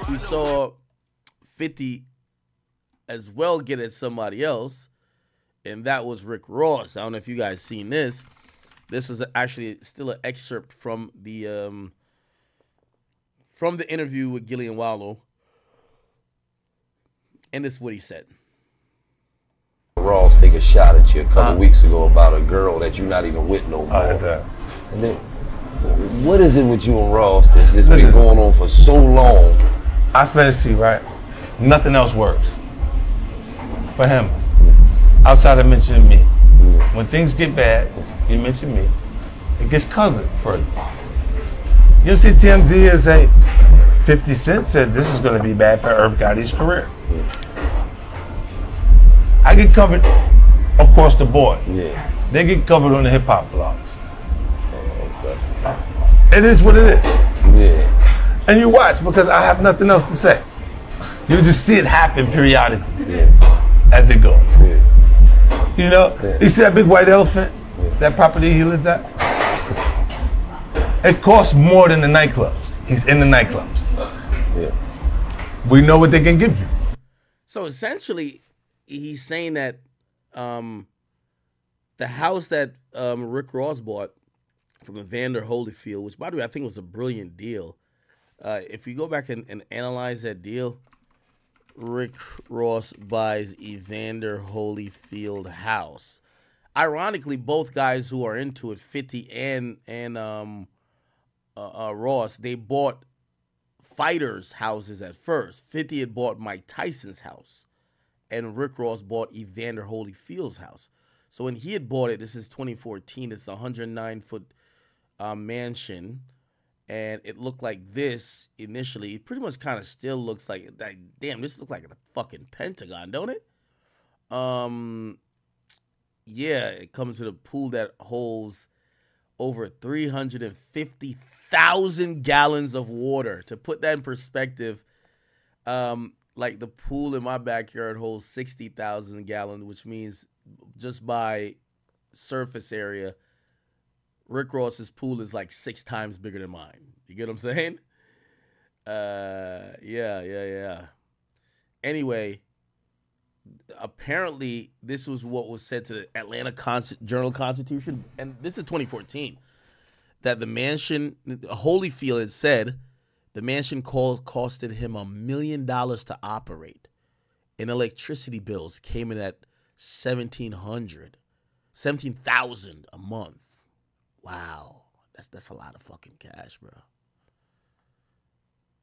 We saw 50 as well get at somebody else, and that was Rick Ross. I don't know if you guys seen this. This was actually still an excerpt from the interview with Gillian Wallow, and this is what he said. Ross take a shot at you a couple weeks ago about a girl that you're not even with no more. And then, what is it with you and Ross that's just been going on for so long? I spent it to you, right? Nothing else works for him outside of mentioning me. When things get bad, you mention me. It gets covered further. You see, TMZ is 50 Cent said this is going to be bad for Irv Gotti's career. I get covered across the board. Yeah. They get covered on the hip hop blogs. It is what it is. Yeah. And you watch because I have nothing else to say. You just see it happen periodically as it goes. Yeah. You know, you see that big white elephant, that property he lives at? It costs more than the nightclubs. He's in the nightclubs. Yeah. We know what they can give you. So essentially, he's saying that the house that Rick Ross bought from Evander Holyfield, which, by the way, I think was a brilliant deal. If you go back and analyze that deal, Rick Ross buys Evander Holyfield house. Ironically, both guys who are into it, 50 and Ross, they bought fighters' houses at first. 50 had bought Mike Tyson's house, and Rick Ross bought Evander Holyfield's house. So when he had bought it, this is 2014, it's a 109-foot mansion, and it looked like this initially. It pretty much kind of still looks like, damn, this looks like the fucking Pentagon, don't it? Yeah, it comes with a pool that holds over 350,000 gallons of water. To put that in perspective, like the pool in my backyard holds 60,000 gallons, which means just by surface area, Rick Ross's pool is like 6 times bigger than mine. You get what I'm saying? Yeah. Anyway, apparently this was what was said to the Atlanta Journal-Constitution, and this is 2014, that the mansion, Holyfield had said, the mansion costed him $1 million to operate, and electricity bills came in at $17,000 a month. Wow, that's a lot of fucking cash, bro.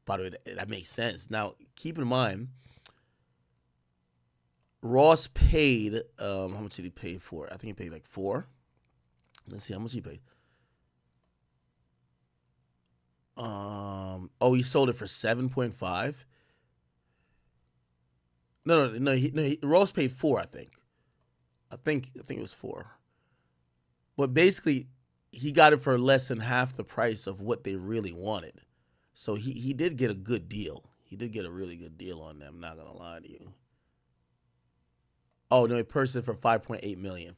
By the way, that makes sense. Now, keep in mind, Ross paid, how much did he pay for it? I think he paid like $4 million. Let's see how much he paid. He sold it for 7.5. No. Ross paid 4, I think. I think it was 4. But basically, he got it for less than half the price of what they really wanted. So he did get a good deal. He did get a really good deal on them, not gonna lie to you. Oh, no, he purchased it for $5.8 million.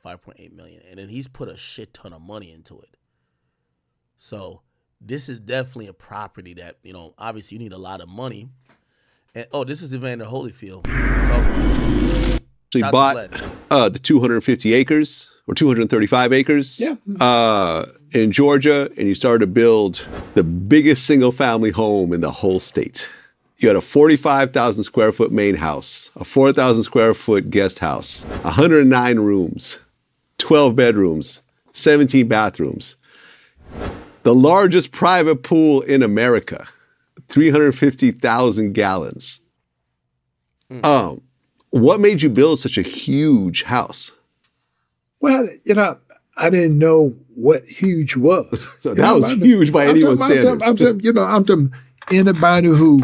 And then he's put a shit ton of money into it. So this is definitely a property that, obviously you need a lot of money. And this is Evander Holyfield. So he bought the 250 acres or 235 acres in Georgia, and you started to build the biggest single family home in the whole state. You had a 45,000 square foot main house, a 4,000 square foot guest house, 109 rooms, 12 bedrooms, 17 bathrooms. The largest private pool in America, 350,000 gallons. What made you build such a huge house? Well, I didn't know what huge was. That was huge by anyone's standards. I'm talking anybody who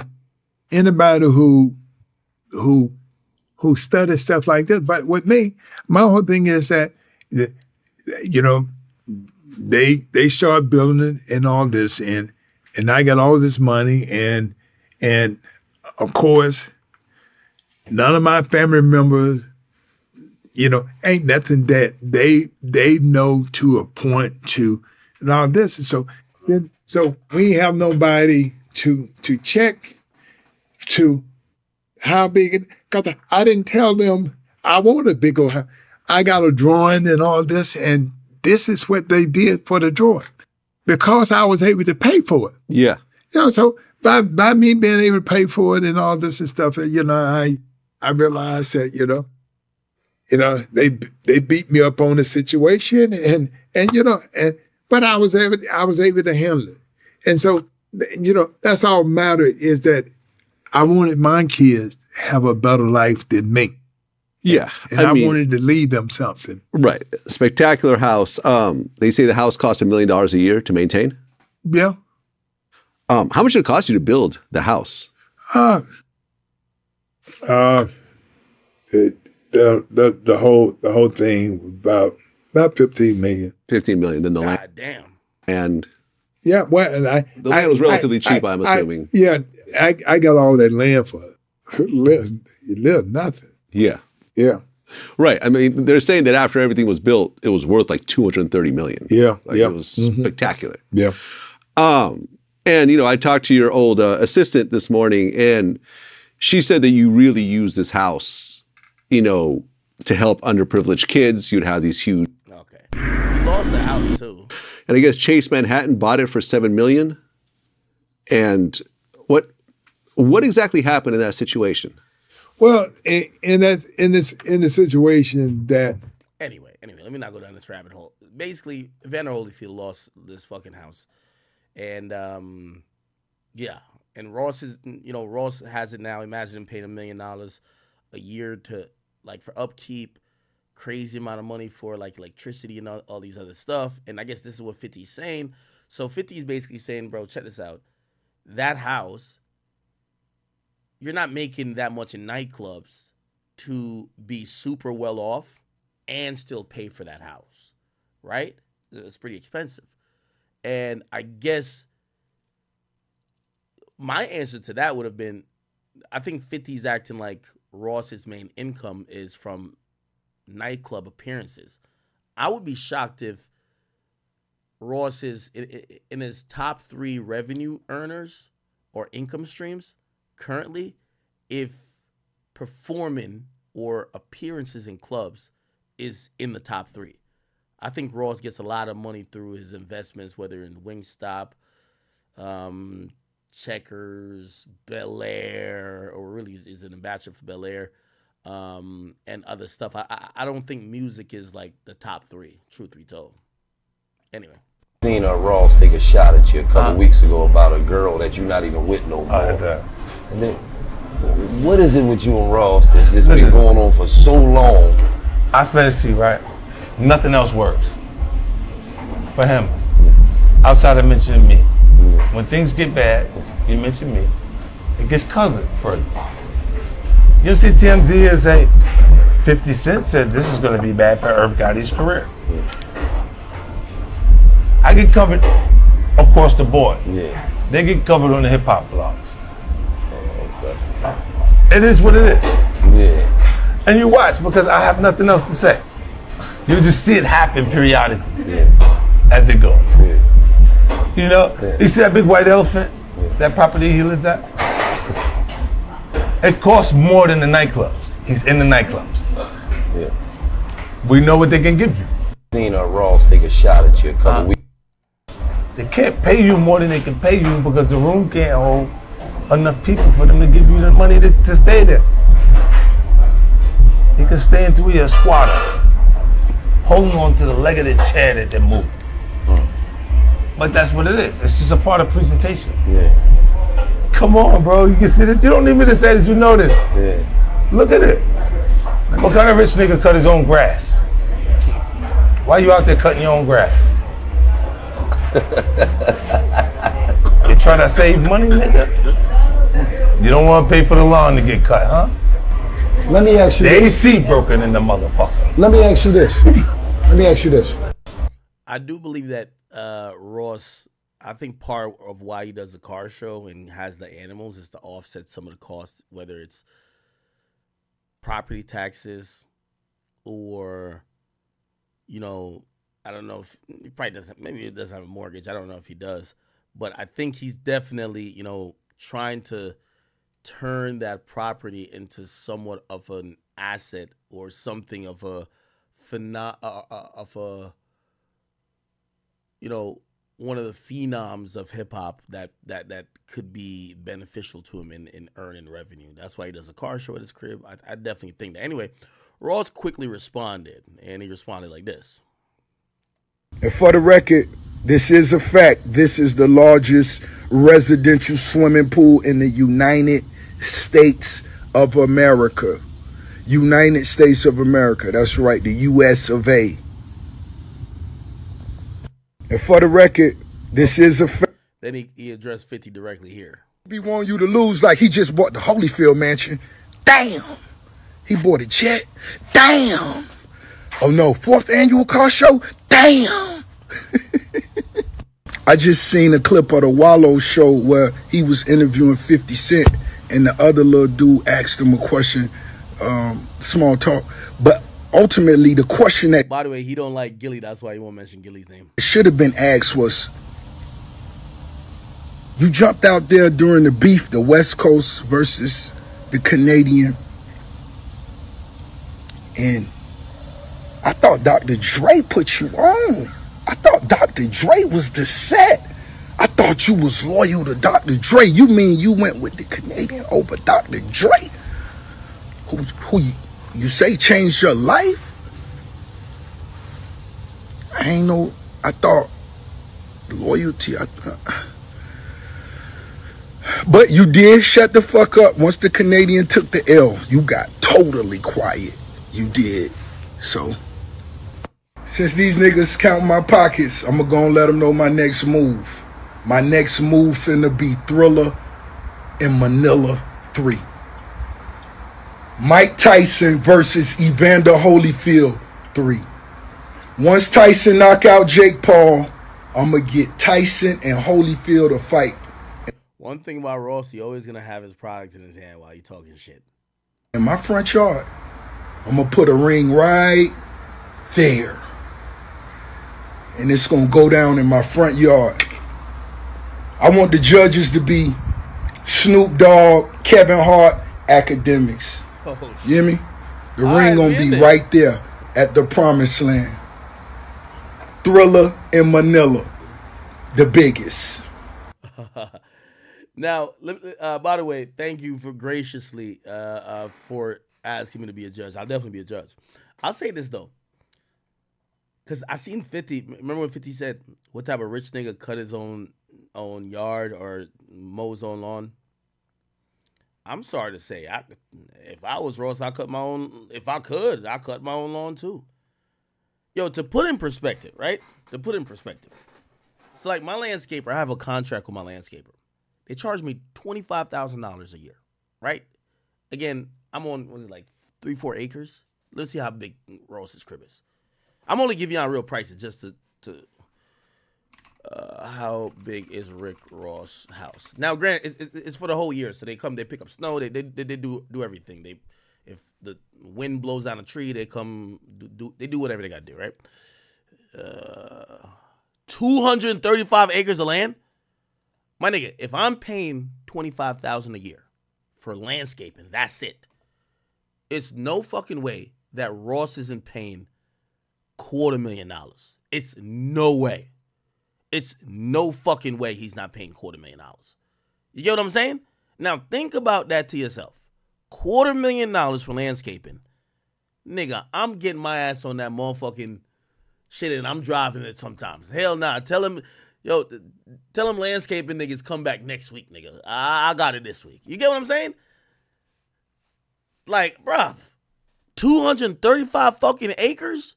studies stuff like this. But with me, my whole thing is that, they start building it and all this, and I got all this money, and of course, none of my family members, ain't nothing that they know to a point to, and all this. And so So we have nobody to check to how big it, because I didn't tell them I want a big old house. I got a drawing and all this, and this is what they did for the drawing because I was able to pay for it. Yeah. So by me being able to pay for it and all this and stuff, I realized that, they beat me up on the situation but I was able to handle it. And so, that's all matter is that I wanted my kids to have a better life than me. Yeah. And I wanted to leave them something. Right. Spectacular house. They say the house costs $1 million a year to maintain. Yeah. How much did it cost you to build the house? The whole thing was about $15 million. $15 million. Then the God land. damn. And yeah, well, and the land was relatively cheap. I'm assuming. I got all that land for little nothing. Yeah. Yeah. Right. I mean, they're saying that after everything was built, it was worth like $230 million. Yeah. It was spectacular. Yeah. And I talked to your old assistant this morning, and she said that you really use this house, to help underprivileged kids. You'd have these huge. Okay. He lost the house too. And I guess Chase Manhattan bought it for $7 million. And what exactly happened in that situation? Well, in the situation that anyway, let me not go down this rabbit hole. Basically, Evander Holyfield lost this fucking house, and and Ross has it now. Imagine him paying $1 million a year to for upkeep, crazy amount of money for electricity and all these other stuff. And I guess this is what 50's saying. So 50 is basically saying, bro, check this out. That house, you're not making that much in nightclubs to be super well off and still pay for that house, right? It's pretty expensive. And I guess my answer to that would have been, I think 50's acting like Ross's main income is from nightclub appearances. I would be shocked if Ross is in his top 3 revenue earners or income streams currently, if performing or appearances in clubs is in the top 3. I think Ross gets a lot of money through his investments, whether in Wingstop, Checkers, Bel Air, or really is an ambassador for Bel Air, and other stuff. I don't think music is the top 3, truth be told. Anyway. Seen Ross take a shot at you a couple weeks ago about a girl that you're not even with no more. And then, what is it with you and Ross that's just been going on for so long? I spent it to you, right? Nothing else works for him outside of mentioning me. When things get bad, you mention me. It gets covered further. You see TMZ is 50 Cent said this is going to be bad for Irv Gotti's career. I get covered across the board. Yeah. They get covered on the hip hop blogs. It is what it is. Yeah. And you watch because I have nothing else to say. You just see it happen periodically as it goes. Yeah. You see that big white elephant, that property he lives at? It costs more than the nightclubs. He's in the nightclubs. Yeah. We know what they can give you. Seen Ross take a shot at you a couple weeks. They can't pay you more than they can pay you because the room can't hold enough people for them to give you the money to stay there. You can stay until you're a squatter, holding on to the leg of the chair that they move. But that's what it is. It's just a part of presentation. Yeah. Come on, bro. You can see this. You don't need me to say this. You know this. Yeah. Look at it. What kind of rich nigga cut his own grass? Why you out there cutting your own grass? You trying to save money, nigga? You don't want to pay for the lawn to get cut, huh? Let me ask you the this. AC broken in the motherfucker. Let me ask you this. I do believe that Ross, I think part of why he does the car show and has the animals is to offset some of the costs, whether it's property taxes or, I don't know if he probably doesn't. Maybe he doesn't have a mortgage. I don't know if he does, but I think he's definitely, trying to turn that property into somewhat of an asset or something of a one of the phenoms of hip hop that could be beneficial to him in earning revenue. That's why he does a car show at his crib. I definitely think that. Anyway, Ross quickly responded, and he responded like this. And for the record, this is a fact. This is the largest residential swimming pool in the United States of America. United States of America. That's right, the US of A. And for the record, this is a fact. Then he addressed 50 directly here. Be want you to lose like he just bought the Holyfield mansion. Damn. He bought a jet. Damn. Oh no, 4th annual car show. Damn. I just seen a clip of the Wallow show where he was interviewing 50 Cent and the other little dude asked him a question, small talk. But ultimately, the question that... By the way, he don't like Gilly. That's why he won't mention Gilly's name. Should have been asked was, you jumped out there during the beef, the West Coast versus the Canadian. And I thought Dr. Dre put you on. I thought Dr. Dre was the set. I thought you was loyal to Dr. Dre. You mean you went with the Canadian over Dr. Dre? Who you say changed your life? I ain't know. I thought loyalty. But you did shut the fuck up once the Canadian took the L. You got totally quiet. You did. So, since these niggas count my pockets, I'm gonna let them know my next move. My next move finna be Thriller in Manila 3. Mike Tyson versus Evander Holyfield 3. Once Tyson knock out Jake Paul, I'm gonna get Tyson and Holyfield a fight. One thing about Ross, he always gonna have his product in his hand while he talking shit. In my front yard, I'm gonna put a ring right there. And it's gonna go down in my front yard. I want the judges to be Snoop Dogg, Kevin Hart, Akademiks. Oh, you hear me? The ring gonna be right there at the promised land. Thriller in Manila, the biggest. Now, by the way, thank you for graciously for asking me to be a judge. I'll definitely be a judge. I'll say this though, because I seen 50. Remember when 50 said, "What type of rich nigga cut his own yard or mow his own lawn?" I'm sorry to say, if I was Ross, I cut my own. If I could, I cut my own lawn too. Yo, to put in perspective, right? To put in perspective, so like my landscaper, I have a contract with my landscaper. They charge me $25,000 a year, right? Again, I'm on, was it like 3-4 acres? Let's see how big Ross's crib is. I'm only giving y'all real prices just to how big is Rick Ross' house? Now, granted, it's for the whole year, so they come, they pick up snow, they do everything. If the wind blows down a tree, they come they do whatever they gotta do, right? 235 acres of land. My nigga, if I'm paying $25,000 a year for landscaping, that's it. It's no fucking way that Ross isn't paying $250,000. It's no way. It's no fucking way he's not paying $250,000. You get what I'm saying? Now think about that to yourself. $250,000 for landscaping. Nigga, I'm getting my ass on that motherfucking shit and I'm driving it sometimes. Hell nah. Tell him landscaping niggas come back next week, nigga. I got it this week. You get what I'm saying? Like, bruh, 235 fucking acres?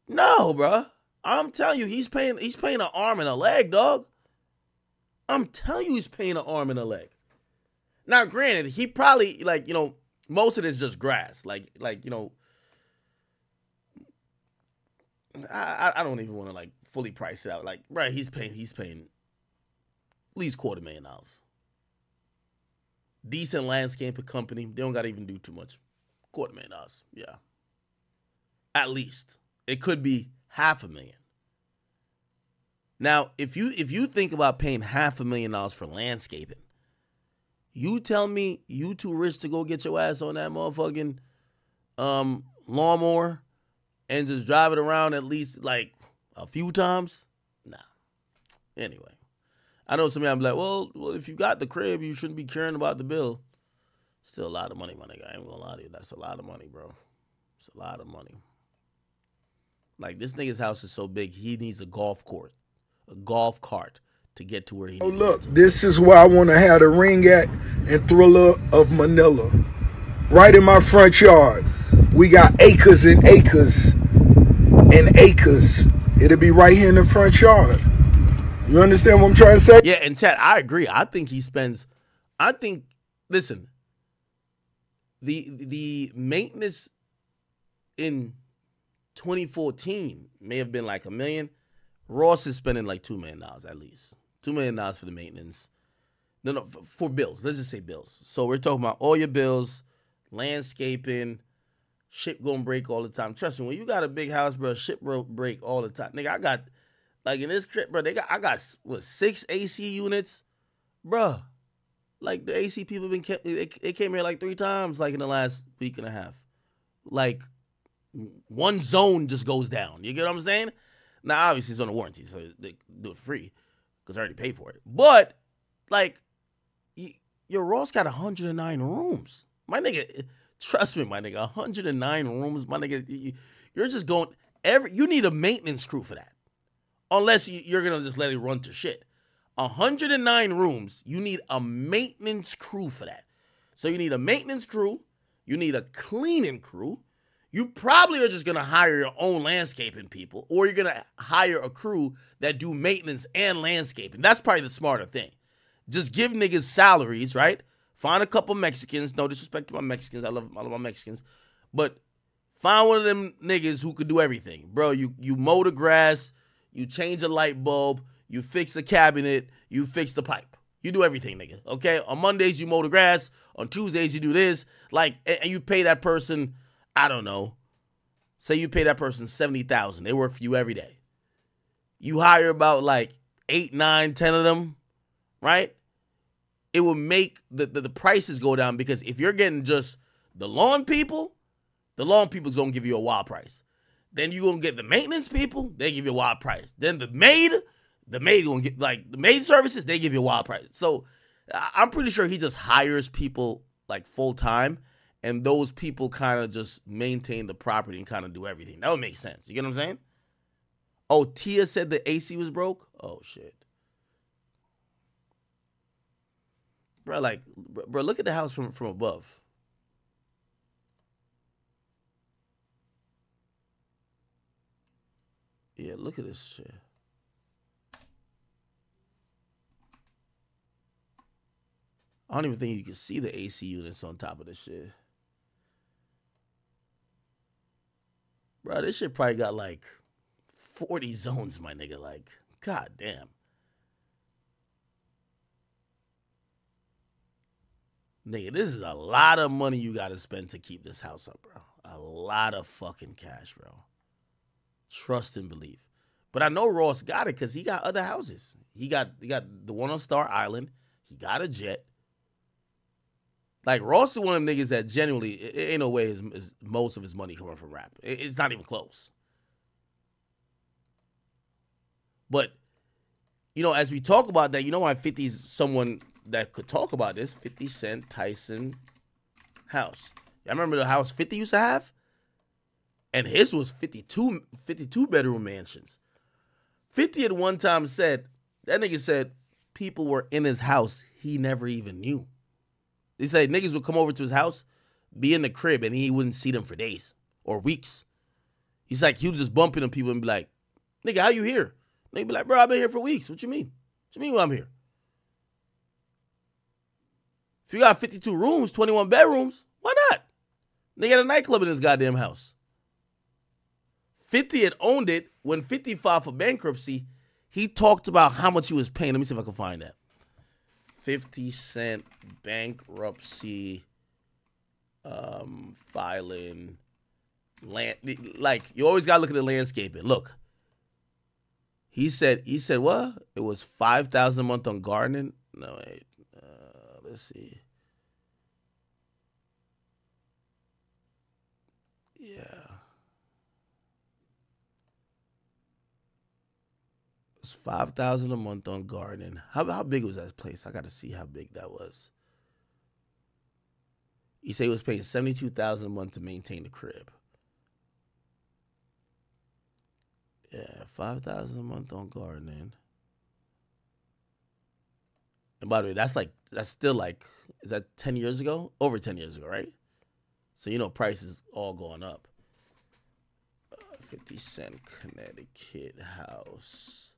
No, bruh. I'm telling you, he's paying an arm and a leg, dog. I'm telling you, he's paying an arm and a leg. Now, granted, he probably, like, most of this is just grass. Like, I don't even want to, like, fully price it out. Like, right, he's paying at least $250,000. Decent landscaping company. They don't got to even do too much. $250,000, yeah. At least. It could be $500,000. Now, if you think about paying $500,000 for landscaping, you tell me you too rich to go get your ass on that motherfucking lawnmower and just drive it around at least like a few times? Nah. Anyway, I know somebody I'm like, well, if you got the crib, you shouldn't be caring about the bill. Still a lot of money, my nigga. I ain't gonna lie to you. That's a lot of money, bro. It's a lot of money. Like, this nigga's house is so big, he needs a golf cart to get to where he needs to get to. Look, this is where I want to have the ring at in Thriller of Manila. Right in my front yard. We got acres and acres and acres. It'll be right here in the front yard. You understand what I'm trying to say? Yeah, and chat, I agree. I think, listen, the maintenance in 2014 may have been like $1 million. Ross is spending like $2 million at least. $2 million for the maintenance. No, for bills. Let's just say bills. So we're talking about all your bills, landscaping, shit gonna break all the time. Trust me, when you got a big house, bro, shit break all the time. Nigga, I got, like in this crib, bro, I got 6 AC units, bro. Like the AC people it came here like 3 times, like in the last week and a half. Like one zone just goes down. You get what I'm saying? Now, obviously, it's on a warranty, so they do it for free because I already paid for it. But, like, your Ross got 109 rooms. My nigga, trust me, my nigga, 109 rooms, my nigga, you're just going, you need a maintenance crew for that. Unless you're going to just let it run to shit. 109 rooms, you need a maintenance crew for that. So you need a maintenance crew, you need a cleaning crew. You probably are just going to hire your own landscaping people, or you're going to hire a crew that do maintenance and landscaping. That's probably the smarter thing. Just give niggas salaries, right? Find a couple Mexicans. No disrespect to my Mexicans. I love my Mexicans. But find one of them niggas who could do everything. Bro, you mow the grass, you change a light bulb, you fix a cabinet, you fix the pipe. You do everything, nigga, okay? On Mondays, you mow the grass. On Tuesdays, you do this. Like, and you pay that person, I don't know. Say you pay that person $70,000. They work for you every day. You hire about like 8, 9, 10 of them, right? It will make the prices go down, because if you're getting just the lawn people's going to give you a wild price. Then you're going to get the maintenance people, they give you a wild price. Then the maid going to get, like, the maid services, they give you a wild price. So I'm pretty sure he just hires people like full time, and those people kind of just maintain the property and kind of do everything. That would make sense. You get what I'm saying? Oh, Tia said the AC was broke? Oh, shit. Bro, like, bro, look at the house from above. Yeah, look at this shit. I don't even think you can see the AC units on top of this shit. Bro, this shit probably got like 40 zones, my nigga. Like, god damn. Nigga, this is a lot of money you got to spend to keep this house up, bro. A lot of fucking cash, bro. Trust and believe. But I know Ross got it because he got other houses. He got the one on Star Island. He got a jet. Like, Ross is one of them niggas that genuinely, it ain't no way is most of his money coming from rap. It's not even close. But, you know, as we talk about that, you know why 50's someone that could talk about this? 50 Cent, Tyson house. I remember the house 50 used to have? And his was 52 bedroom mansions. 50 at one time said, that nigga said people were in his house he never even knew. They said niggas would come over to his house, be in the crib, and he wouldn't see them for days or weeks. He's like, he would just bump into people and be like, nigga, how you here? Nigga be like, bro, I've been here for weeks. What you mean? What you mean I'm here? If you got 52 rooms, 21 bedrooms, why not? Nigga had a nightclub in his goddamn house. 50 had owned it. When 50 filed for bankruptcy, he talked about how much he was paying. Let me see if I can find that. 50 Cent bankruptcy filing Land, like you always gotta look at the landscaping. Look, he said what? It was $5,000 a month on gardening. No wait, let's see. Yeah, it was $5,000 a month on gardening. How big was that place? I got to see how big that was. He said he was paying $72,000 a month to maintain the crib. Yeah, $5,000 a month on gardening. And by the way, that's still like, is that 10 years ago? Over 10 years ago, right? So you know prices all going up. 50 Cent Connecticut house.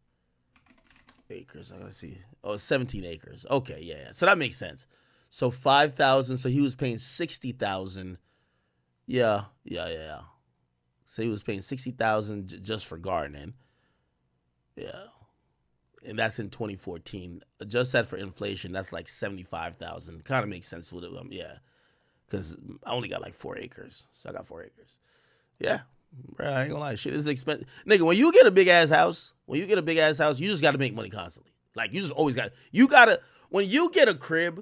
Acres, I gotta see. Oh, it's 17 acres. Okay, yeah. So that makes sense. So 5,000, so he was paying 60,000. Yeah. So he was paying 60,000 just for gardening. Yeah. And that's in 2014. Adjust that for inflation, that's like 75,000. Kind of makes sense with it. Yeah. Because I only got like 4 acres. So I got 4 acres. Yeah. Bro, I ain't gonna lie. Shit is expensive. Nigga, when you get a big ass house, you just gotta make money constantly. Like you just always gotta, when you get a crib,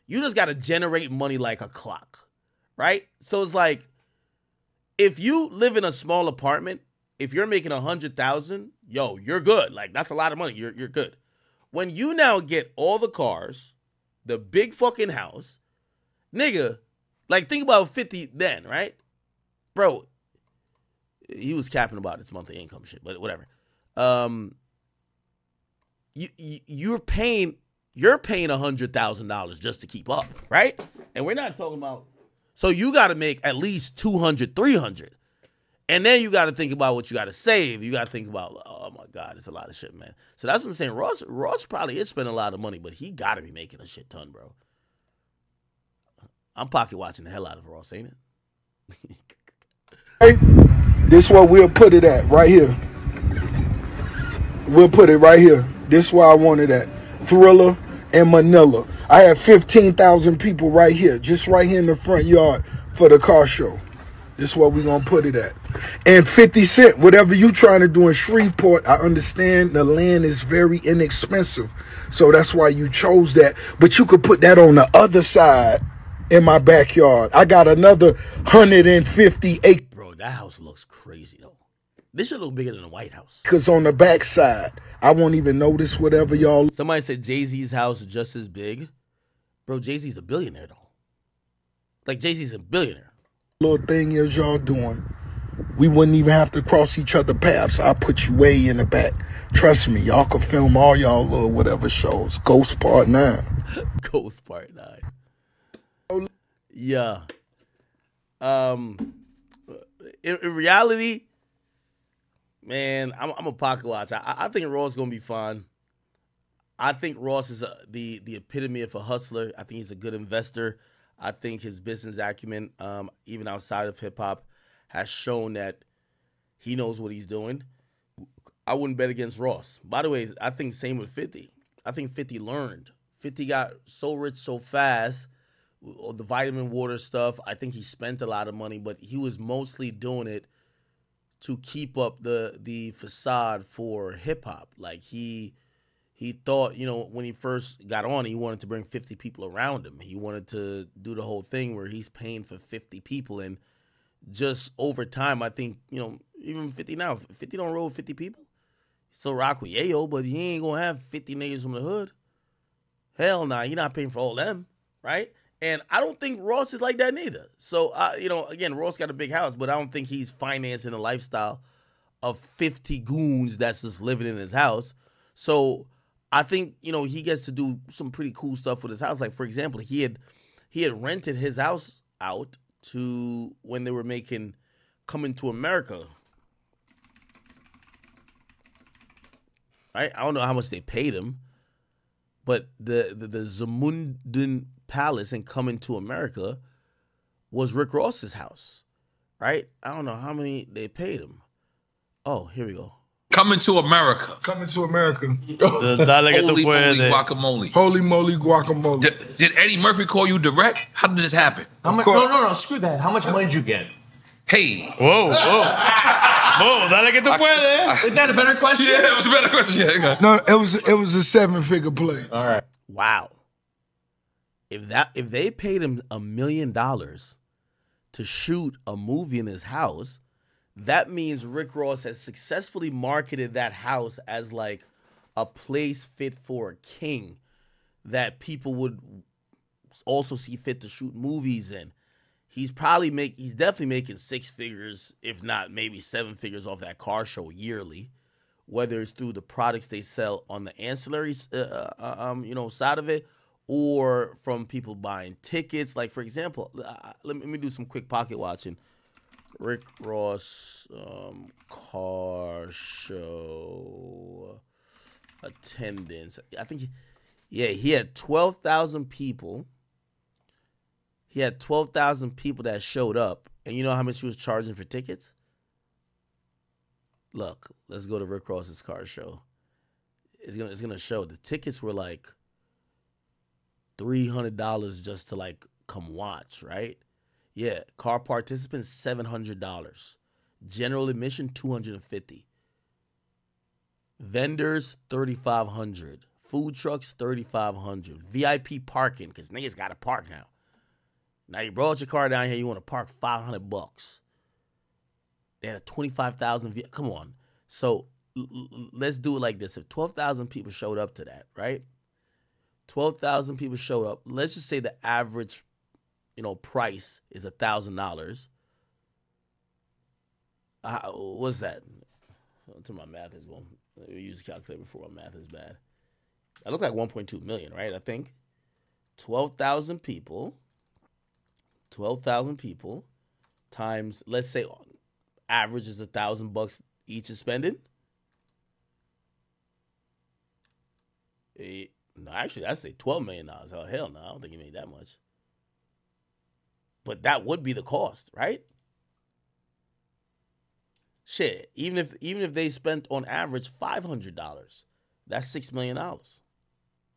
you just gotta generate money like a clock. Right? So it's like, if you live in a small apartment, if you're making 100,000, yo, you're good. Like that's a lot of money. You're good. When you now get all the cars, the big fucking house, nigga, like think about 50 then, right? Bro, he was capping about its monthly income shit, but whatever. You're paying $100,000 just to keep up, right? And we're not talking about. So you got to make at least 200, 300. And then you got to think about what you got to save. You got to think about, oh my God, it's a lot of shit, man. So that's what I'm saying. Ross probably is spending a lot of money, but he got to be making a shit ton, bro. I'm pocket watching the hell out of Ross, ain't it? Hey, this is where we'll put it at, right here. We'll put it right here. This is where I wanted at. Thriller and Manila. I have 15,000 people right here, just right here in the front yard for the car show. This is where we're going to put it at. And 50 Cent, whatever you trying to do in Shreveport, I understand the land is very inexpensive. So that's why you chose that. But you could put that on the other side in my backyard. I got another 150 acres. Bro, that house looks crazy, though. This should look bigger than the White House. Because on the back side, I won't even notice whatever y'all. Somebody said Jay-Z's house is just as big. Bro, Jay-Z's a billionaire, though. Like, Jay-Z's a billionaire. Little thing is y'all doing. We wouldn't even have to cross each other paths. I'll put you way in the back. Trust me, y'all can film all y'all little whatever shows. Ghost Part 9. Ghost Part 9. Yeah. In reality, man, I'm a pocket watch. I think Ross is going to be fine. I think Ross is the epitome of a hustler. I think he's a good investor. I think his business acumen, even outside of hip-hop, has shown that he knows what he's doing. I wouldn't bet against Ross. By the way, I think same with 50. I think 50 learned. 50 got so rich so fast. The vitamin water stuff, I think he spent a lot of money, but he was mostly doing it to keep up the facade for hip-hop. Like, he thought, you know, when he first got on, he wanted to bring 50 people around him. He wanted to do the whole thing where he's paying for 50 people. And just over time, I think, you know, even 50 now, 50 don't roll with 50 people. He still rock with Yayo, but he ain't going to have 50 niggas from the hood. Hell nah, he not paying for all them, right? And I don't think Ross is like that neither. So, you know, again, Ross got a big house, but I don't think he's financing a lifestyle of 50 goons that's just living in his house. So I think, you know, he gets to do some pretty cool stuff with his house. Like, for example, he had rented his house out to when they were making Coming to America. Right? I don't know how much they paid him, but the Zamundin Palace in Coming to America was Rick Ross's house. Right? I don't know how many they paid him. Oh, here we go. Coming to America. Coming to America. Holy moly guacamole. Holy moly guacamole. Did Eddie Murphy call you direct? How did this happen? No, screw that. How much money did you get? Hey. Whoa, whoa. Whoa, dale que tú puedes. Is that a better question? Yeah, it was a better question. Yeah, No, it was a 7-figure play. all right. Wow. If they paid him $1 million to shoot a movie in his house, that means Rick Ross has successfully marketed that house as like a place fit for a king that people would also see fit to shoot movies in. He's definitely making 6 figures, if not maybe 7 figures off that car show yearly, whether it's through the products they sell on the ancillary side of it, or from people buying tickets. Like, for example, let me do some quick pocket watching. Rick Ross car show attendance. I think, he had 12,000 people. He had 12,000 people that showed up. And you know how much he was charging for tickets? Look, let's go to Rick Ross's car show. It's gonna show the tickets were like $300 just to like come watch, right? Yeah, car participants $700. General admission $250. Vendors $3,500. Food trucks $3,500. VIP parking, because niggas gotta park now. Now you brought your car down here, you want to park $500. They had a 25,000. Come on. So let's do it like this. If 12,000 people showed up to that, right? 12,000 people showed up. Let's just say the average, price is $1,000. What's that? Until my math is going. Let me use a calculator before my math is bad. I look like 1.2 million, right? I think 12,000 people. 12,000 people times, let's say, average is $1,000 each is spending. No, actually, I'd say $12 million. Oh, hell no, I don't think he made that much. But that would be the cost, right? Shit, even if they spent on average $500, that's $6 million.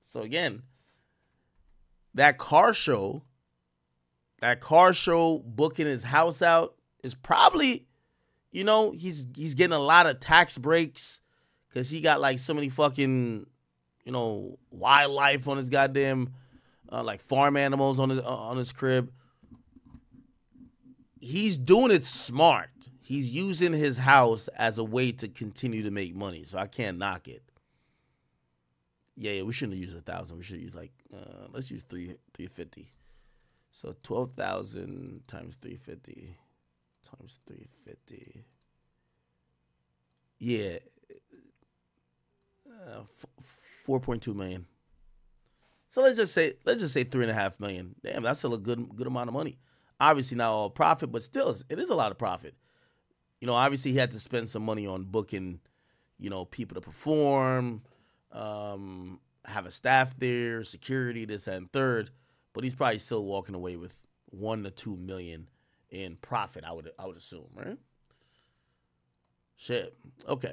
So again, that car show booking his house out is probably, he's getting a lot of tax breaks because he got like so many fucking, wildlife on his goddamn, like farm animals on his crib. He's doing it smart. He's using his house as a way to continue to make money, so I can't knock it. Yeah, we shouldn't have used 1,000. We should use let's use 350. So 12,000 times 350 times 350. Yeah, 4.2 million. So let's just say 3.5 million. Damn, that's still a good amount of money. Obviously not all profit, but still it is a lot of profit. Obviously he had to spend some money on booking, people to perform, have a staff there, security, this and third. But he's probably still walking away with 1 to 2 million in profit. I would assume, right? Shit. Okay.